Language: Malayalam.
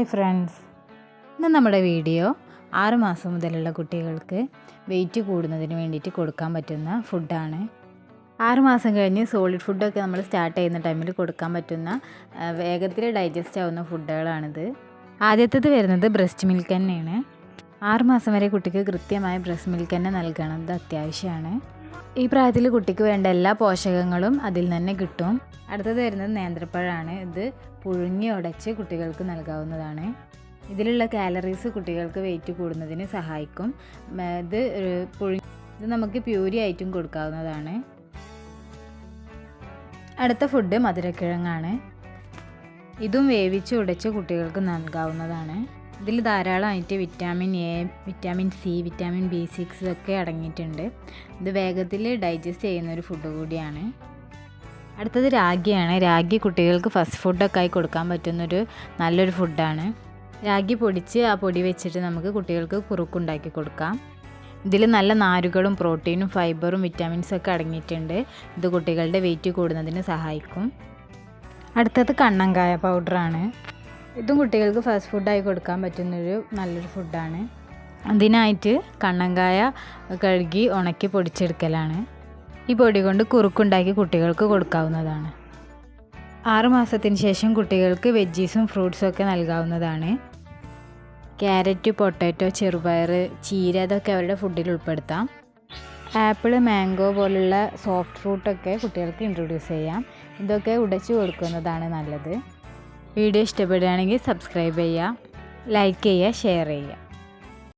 ഹായ് ഫ്രണ്ട്സ്, ഇന്ന് നമ്മുടെ വീഡിയോ 6 മാസം മുതലുള്ള കുട്ടികൾക്ക് വെയിറ്റ് കൂടുന്നതിന് വേണ്ടിയിട്ട് കൊടുക്കാൻ പറ്റുന്ന ഫുഡാണ്. 6 മാസം കഴിഞ്ഞ് സോളിഡ് ഫുഡൊക്കെ നമ്മൾ സ്റ്റാർട്ട് ചെയ്യുന്ന ടൈമിൽ കൊടുക്കാൻ പറ്റുന്ന വേഗത്തിൽ ഡൈജസ്റ്റ് ആവുന്ന ഫുഡുകളാണിത്. ആദ്യത്തേത് വരുന്നത് ബ്രസ്റ്റ് മിൽക്ക് തന്നെയാണ്. 6 മാസം വരെ കുട്ടിക്ക് കൃത്യമായ ബ്രസ്റ്റ് മിൽക്ക് തന്നെ നൽകണത് അത്യാവശ്യമാണ്. ഈ പ്രായത്തിൽ കുട്ടിക്ക് വേണ്ട എല്ലാ പോഷകങ്ങളും അതിൽ തന്നെ കിട്ടും. അടുത്തത് വരുന്നത് നേന്ത്രപ്പഴമാണ്. ഇത് പുഴുങ്ങി ഉടച്ച് കുട്ടികൾക്ക് നൽകാവുന്നതാണ്. ഇതിലുള്ള കാലറീസ് കുട്ടികൾക്ക് വെയിറ്റ് കൂടുന്നതിന് സഹായിക്കും. ഇത് നമുക്ക് പ്യൂരി ആയിട്ടും കൊടുക്കാവുന്നതാണ്. അടുത്ത ഫുഡ് മധുരക്കിഴങ്ങാണ്. ഇതും വേവിച്ച് ഉടച്ച് കുട്ടികൾക്ക് നൽകാവുന്നതാണ്. ഇതിൽ ധാരാളമായിട്ട് vitamin A, vitamin C, vitamin B6 ഒക്കെ അടങ്ങിയിട്ടുണ്ട്. ഇത് വേഗത്തിൽ ഡൈജസ്റ്റ് ചെയ്യുന്നൊരു ഫുഡ് കൂടിയാണ്. അടുത്തത് രാഗിയാണ്. രാഗി കുട്ടികൾക്ക് ഫസ്റ്റ് ഫുഡൊക്കെ ആയി കൊടുക്കാൻ പറ്റുന്നൊരു നല്ലൊരു ഫുഡാണ്. രാഗി പൊടിച്ച് ആ പൊടി വെച്ചിട്ട് നമുക്ക് കുട്ടികൾക്ക് കുറുക്കുണ്ടാക്കി കൊടുക്കാം. ഇതിൽ നല്ല നാരുകളും പ്രോട്ടീനും ഫൈബറും വിറ്റാമിൻസും ഒക്കെ അടങ്ങിയിട്ടുണ്ട്. ഇത് കുട്ടികളുടെ വെയിറ്റ് കൂടുന്നതിന് സഹായിക്കും. അടുത്തത് കണ്ണങ്കായ പൗഡറാണ്. ഇതും കുട്ടികൾക്ക് ഫാസ്റ്റ് ഫുഡായി കൊടുക്കാൻ പറ്റുന്നൊരു നല്ലൊരു ഫുഡാണ്. അതിനായിട്ട് കണ്ണങ്കായ കഴുകി ഉണക്കി പൊടിച്ചെടുക്കലാണ്. ഈ പൊടി കൊണ്ട് കുറുക്കുണ്ടാക്കി കുട്ടികൾക്ക് കൊടുക്കാവുന്നതാണ്. 6 മാസത്തിന് ശേഷം കുട്ടികൾക്ക് വെജീസും ഫ്രൂട്ട്സും ഒക്കെ നൽകാവുന്നതാണ്. ക്യാരറ്റ്, പൊട്ടാറ്റോ, ചെറുപയർ, ചീര അതൊക്കെ അവരുടെ ഫുഡിൽ ഉൾപ്പെടുത്താം. ആപ്പിൾ, മാംഗോ പോലുള്ള സോഫ്റ്റ് ഫ്രൂട്ടൊക്കെ കുട്ടികൾക്ക് ഇൻട്രൊഡ്യൂസ് ചെയ്യാം. ഇതൊക്കെ ഉടച്ചു കൊടുക്കുന്നതാണ് നല്ലത്. വീഡിയോ ഇഷ്ടപ്പെടുകയാണെങ്കിൽ സബ്സ്ക്രൈബ് ചെയ്യുക, ലൈക്ക് ചെയ്യുക, ഷെയർ ചെയ്യുക.